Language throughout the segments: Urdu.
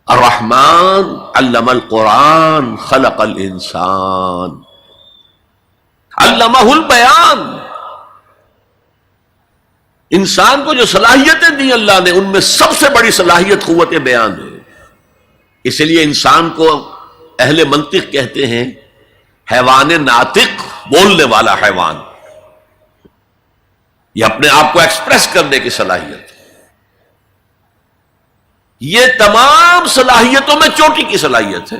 الرحمن علم القرآن خلق الانسان علمہ البیان. انسان کو جو صلاحیتیں دی اللہ نے، ان میں سب سے بڑی صلاحیت قوت بیان ہے. اس لیے انسان کو اہل منطق کہتے ہیں حیوان ناطق، بولنے والا حیوان. یہ اپنے آپ کو ایکسپریس کرنے کی صلاحیت. یہ تمام صلاحیتوں میں چوٹی کی صلاحیت ہے.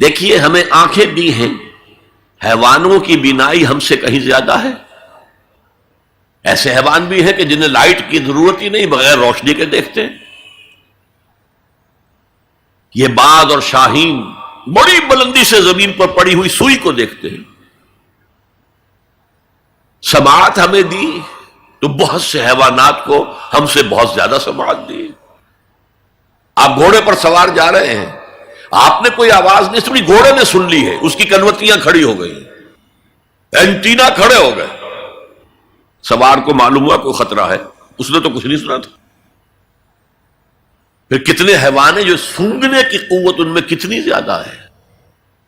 دیکھیے ہمیں آنکھیں دی ہیں، حیوانوں کی بینائی ہم سے کہیں زیادہ ہے. ایسے حیوان بھی ہیں کہ جنہیں لائٹ کی ضرورت ہی نہیں، بغیر روشنی کے دیکھتے ہیں. یہ باز اور شاہین بڑی بلندی سے زمین پر پڑی ہوئی سوئی کو دیکھتے ہیں. سماعت ہمیں دی تو بہت سے حیوانات کو ہم سے بہت زیادہ سماعت دی. آپ گھوڑے پر سوار جا رہے ہیں، آپ نے کوئی آواز نہیں سنی، گھوڑے نے سن لی ہے، اس کی کنوتیاں کھڑی ہو گئی، اینٹینا کھڑے ہو گئے. سوار کو معلوم ہوا کوئی خطرہ ہے، اس نے تو کچھ نہیں سنا تھا. پھر کتنے حیوان ہیں جو سونگنے کی قوت ان میں کتنی زیادہ ہے،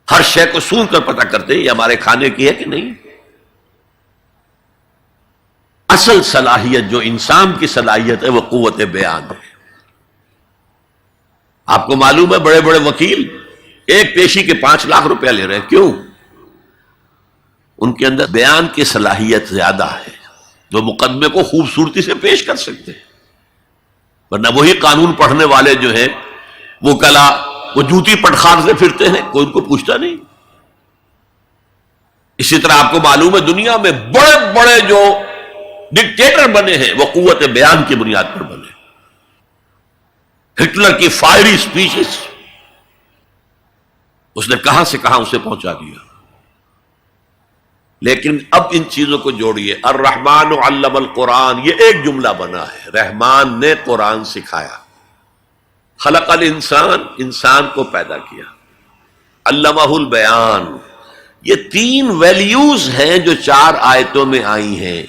ہر شے کو سونگ کر پتہ کرتے ہیں یہ ہمارے کھانے کی ہے کہ نہیں. اصل صلاحیت جو انسان کی صلاحیت ہے وہ قوت بیان ہے. آپ کو معلوم ہے بڑے بڑے وکیل ایک پیشی کے 5 لاکھ روپیہ لے رہے ہیں. کیوں؟ ان کے اندر بیان کی صلاحیت زیادہ ہے، جو مقدمے کو خوبصورتی سے پیش کر سکتے ہیں. ورنہ وہی قانون پڑھنے والے جو ہیں وہ کلا وہ جوتی پٹخارتے پھرتے ہیں، کوئی ان کو پوچھتا نہیں. اسی طرح آپ کو معلوم ہے دنیا میں بڑے بڑے جو ڈکٹیٹر بنے ہیں وہ قوت بیان کی بنیاد پر بنے. ہٹلر کی فائری سپیچز اس نے کہاں سے کہاں اسے پہنچا دیا. لیکن اب ان چیزوں کو جوڑیے. الرحمن علم القرآن، یہ ایک جملہ بنا ہے. رحمان نے قرآن سکھایا. خلق الانسان، انسان کو پیدا کیا. علمہ البیان، یہ 3 ویلیوز ہیں جو 4 آیتوں میں آئی ہیں.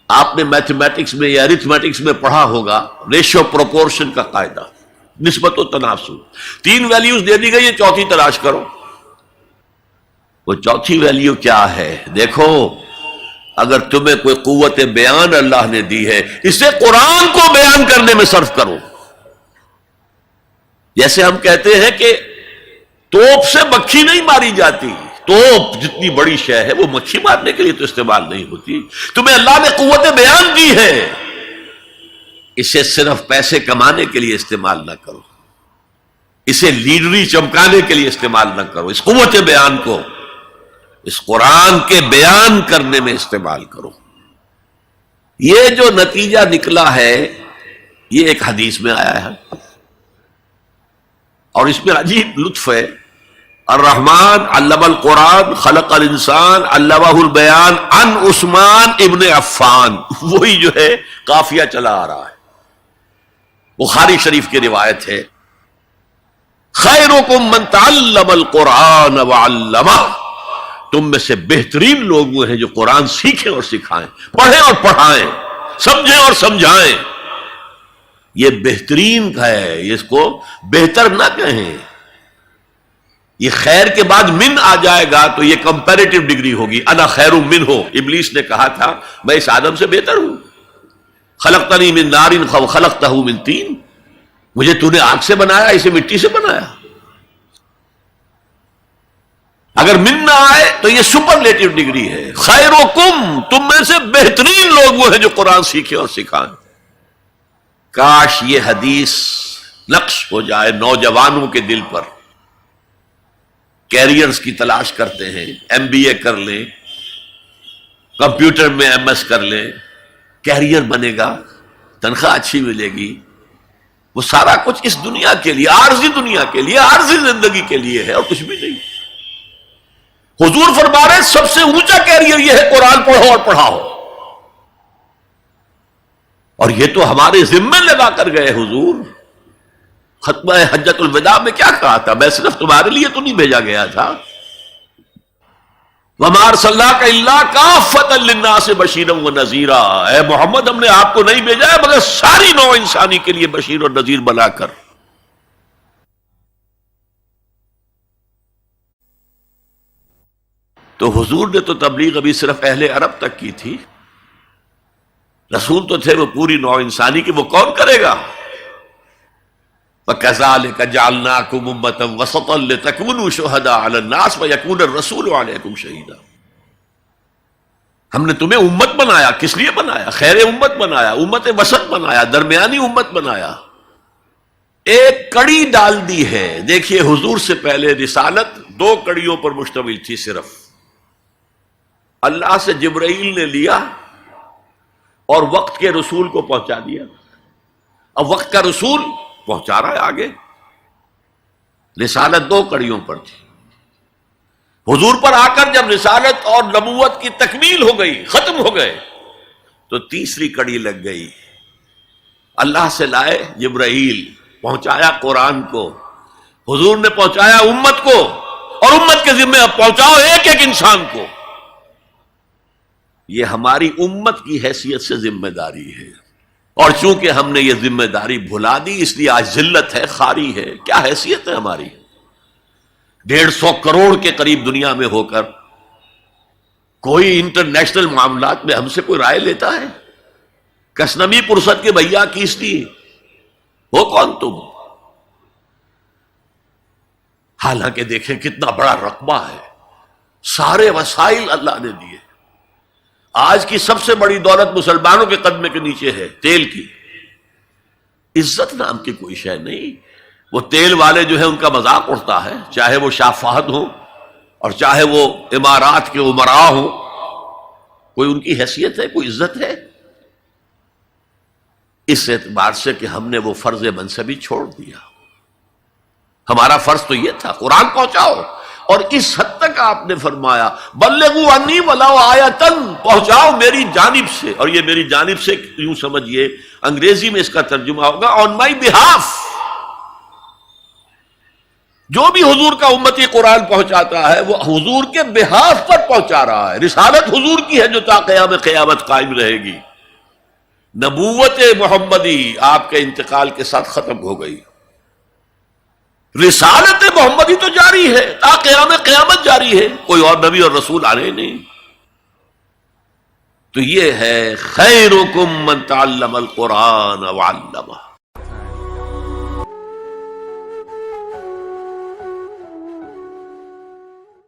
آپ نے میتھمیٹکس میں یا ارتھمیٹکس میں پڑھا ہوگا ریشو پروپورشن کا قاعدہ، نسبت و تناسب. 3 ویلیوز دے دی گئی ہے، چوتھی تلاش کرو. وہ چوتھی ویلیو کیا ہے؟ دیکھو، اگر تمہیں کوئی قوت بیان اللہ نے دی ہے، اسے قرآن کو بیان کرنے میں صرف کرو. جیسے ہم کہتے ہیں کہ توپ سے مکھی نہیں ماری جاتی، توپ جتنی بڑی شے ہے وہ مکھی مارنے کے لیے تو استعمال نہیں ہوتی. تمہیں اللہ نے قوت بیان دی ہے، اسے صرف پیسے کمانے کے لیے استعمال نہ کرو، اسے لیڈری چمکانے کے لیے استعمال نہ کرو. اس قوت بیان کو اس قرآن کے بیان کرنے میں استعمال کرو. یہ جو نتیجہ نکلا ہے یہ ایک حدیث میں آیا ہے اور اس میں عجیب لطف ہے. الرحمن علم القرآن خلق الانسان علمہ البیان عن عثمان ابن عفان. وہی جو ہے قافیہ چلا آ رہا ہے. بخاری شریف کی روایت ہے، خیرکم من تعلم القرآن وعلمہ. تم میں سے بہترین لوگ وہ ہیں جو قرآن سیکھیں اور سکھائیں، پڑھیں اور پڑھائیں، سمجھیں اور سمجھائیں. یہ بہترین ہے، اس کو بہتر نہ کہیں. یہ خیر کے بعد من آ جائے گا تو یہ کمپیریٹیو ڈگری ہوگی. انا خیر منہ، ابلیس نے کہا تھا میں اس آدم سے بہتر ہوں. خلقتنی من نار خلقتہ من طین، مجھے تو نے آگ سے بنایا، اسے مٹی سے بنایا. اگر من نہ آئے تو یہ سپرلیٹیو ڈگری ہے. خیرکم، تم میں سے بہترین لوگ وہ ہیں جو قرآن سیکھیں اور سکھائیں. کاش یہ حدیث نقش ہو جائے نوجوانوں کے دل پر. کیریئرز کی تلاش کرتے ہیں، ایم بی اے کر لیں، کمپیوٹر میں ایم ایس کر لیں، کیریئر بنے گا، تنخواہ اچھی ملے گی. وہ سارا کچھ اس دنیا کے لیے، عارضی دنیا کے لیے، عارضی زندگی کے لیے ہے اور کچھ بھی نہیں. حضور فرما رہے سب سے اونچا کیریئر یہ ہے قرآن پڑھو اور پڑھاؤ. اور یہ تو ہمارے ذمے لگا کر گئے حضور. ختمہ حجت الوداع میں کیا کہا تھا؟ میں صرف تمہارے لیے تو نہیں بھیجا گیا تھا، وَمَا أَرْسَلْنَاكَ إِلَّا كَافَّةً لِلنَّاسِ بَشِيرًا وَنَذِيرًا، اے محمد ہم نے آپ کو نہیں بھیجا ہے مگر ساری نوع انسانی کے لیے بشیر اور نذیر بنا کر۔ تو حضور نے تو تبلیغ ابھی صرف اہل عرب تک کی تھی، رسول تو تھے وہ پوری نوع انسانی کی، وہ کون کرے گا؟ وَكَذَلِكَ جَعَلْنَاكُمْ أُمَّةً وَسَطًا لِتَكُونُوا شُهَدَاءَ عَلَى النَّاسِ وَيَكُونَ الرَّسُولُ عَلَيْكُمْ شَهِيدًا۔ ہم نے تمہیں امت بنایا، کس لیے بنایا؟ خیر امت بنایا، امت وسط بنایا، درمیانی امت بنایا، ایک کڑی ڈال دی ہے۔ دیکھیے حضور سے پہلے رسالت دو کڑیوں پر مشتمل تھی صرف، اللہ سے جبرائیل نے لیا اور وقت کے رسول کو پہنچا دیا، اب وقت کا رسول پہنچا رہا ہے آگے۔ رسالت دو کڑیوں پر تھی، حضور پر آ کر جب رسالت اور نبوت کی تکمیل ہو گئی، ختم ہو گئے، تو تیسری کڑی لگ گئی، اللہ سے لائے جبرائیل، پہنچایا قرآن کو، حضور نے پہنچایا امت کو، اور امت کے ذمہ اب پہنچاؤ ایک ایک انسان کو۔ یہ ہماری امت کی حیثیت سے ذمہ داری ہے، اور چونکہ ہم نے یہ ذمہ داری بھلا دی اس لیے آج ذلت ہے، خاری ہے۔ کیا حیثیت ہے ہماری؟ 150 کروڑ کے قریب دنیا میں ہو کر کوئی انٹرنیشنل معاملات میں ہم سے کوئی رائے لیتا ہے؟ کسنمی پرست کے بھیا کیس دی، ہو کون تم؟ حالانکہ دیکھیں کتنا بڑا رقبہ ہے، سارے وسائل اللہ نے دیے۔ آج کی سب سے بڑی دولت مسلمانوں کے قدمے کے نیچے ہے، تیل کی۔ عزت نام کی کوئی شے نہیں، وہ تیل والے جو ہے ان کا مذاق اڑتا ہے، چاہے وہ شاہ فہد ہوں اور چاہے وہ امارات کے امراء ہوں، کوئی ان کی حیثیت ہے، کوئی عزت ہے؟ اس اعتبار سے کہ ہم نے وہ فرض منصبی چھوڑ دیا۔ ہمارا فرض تو یہ تھا قرآن پہنچاؤ، اور اس حد تک آپ نے فرمایا بلغوا عنی ولو آیۃ، پہنچاؤ میری جانب سے، اور یہ میری جانب سے یوں سمجھیے انگریزی میں اس کا ترجمہ ہوگا آن مائی بہاف۔ جو بھی حضور کا امتی قرآن پہنچاتا ہے وہ حضور کے بہاف پر پہنچا رہا ہے، رسالت حضور کی ہے جو تا قیام قیامت قائم رہے گی۔ نبوت محمدی آپ کے انتقال کے ساتھ ختم ہو گئی، رسالت محمدی تو جاری ہے، تا قیام قیامت جاری ہے، کوئی اور نبی اور رسول آنے نہیں۔ تو یہ ہے خیرکم من تعلم القرآن وعلمہ۔